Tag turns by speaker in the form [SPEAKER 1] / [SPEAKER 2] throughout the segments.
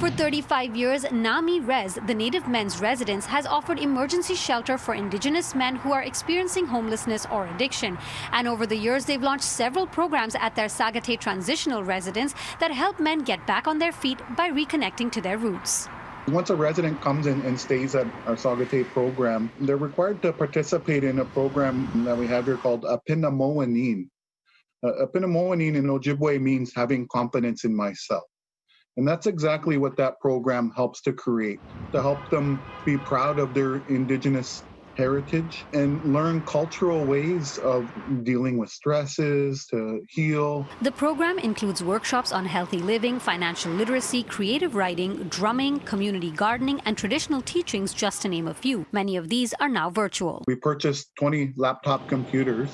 [SPEAKER 1] For 35 years, Nami Res, the Native Men's Residence, has offered emergency shelter for Indigenous men who are experiencing homelessness or addiction. And over the years, they've launched several programs at their Sagate Transitional Residence that help men get back on their feet by reconnecting to their roots.
[SPEAKER 2] Once a resident comes in and stays at our Sagate program, they're required to participate in a program that we have here called Apinamoanin. Apinamoanin in Ojibwe means having confidence in myself. And that's exactly what that program helps to create, to help them be proud of their Indigenous heritage and learn cultural ways of dealing with stresses, to heal.
[SPEAKER 1] The program includes workshops on healthy living, financial literacy, creative writing, drumming, community gardening, and traditional teachings, just to name a few. Many of these are now virtual.
[SPEAKER 2] We purchased 20 laptop computers,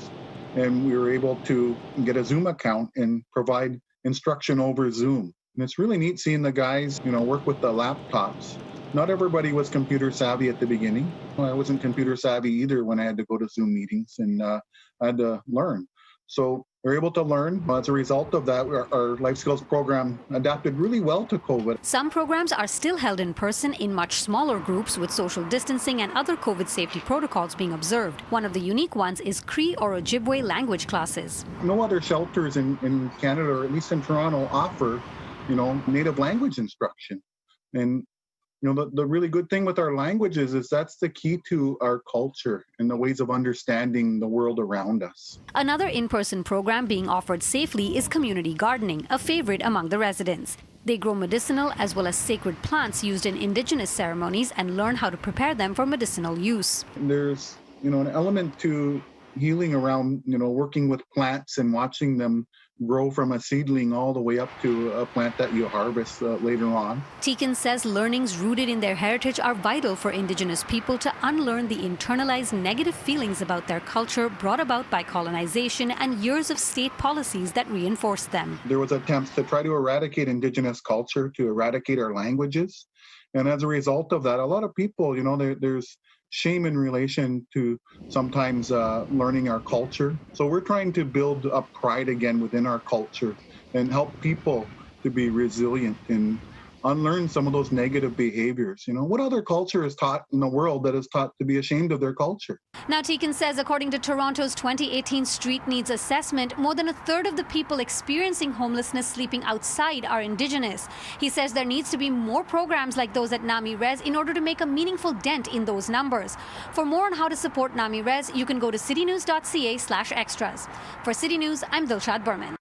[SPEAKER 2] and we were able to get a Zoom account and provide instruction over Zoom. And it's really neat seeing the guys, work with the laptops. Not everybody was computer savvy at the beginning. I wasn't computer savvy either when I had to go to Zoom meetings, and I had to learn. So we're able to learn. As a result of that, our life skills program adapted really well to COVID.
[SPEAKER 1] Some programs are still held in person in much smaller groups with social distancing and other COVID safety protocols being observed. One of the unique ones is Cree or Ojibwe language classes.
[SPEAKER 2] No other shelters in Canada, or at least in Toronto, offer native language instruction. And the really good thing with our languages is that's the key to our culture and the ways of understanding the world around us.
[SPEAKER 1] Another in-person program being offered safely is community gardening, a favorite among the residents. They grow medicinal as well as sacred plants used in Indigenous ceremonies and learn how to prepare them for medicinal use.
[SPEAKER 2] There's, an element to healing around, working with plants and watching them grow from a seedling all the way up to a plant that you harvest later on.
[SPEAKER 1] Tekin says learnings rooted in their heritage are vital for Indigenous people to unlearn the internalized negative feelings about their culture brought about by colonization and years of state policies that reinforce them.
[SPEAKER 2] There was attempts to try to eradicate Indigenous culture, to eradicate our languages. And as a result of that, a lot of people, there's shame in relation to sometimes learning our culture. So we're trying to build up pride again within our culture and help people to be resilient and unlearn some of those negative behaviors. What other culture is taught in the world that is taught to be ashamed of their culture?
[SPEAKER 1] Now, Tekin says, according to Toronto's 2018 Street Needs Assessment, more than a third of the people experiencing homelessness sleeping outside are Indigenous. He says there needs to be more programs like those at Nami Res in order to make a meaningful dent in those numbers. For more on how to support Nami Res, you can go to citynews.ca/extras. For City News, I'm Dilshad Burman.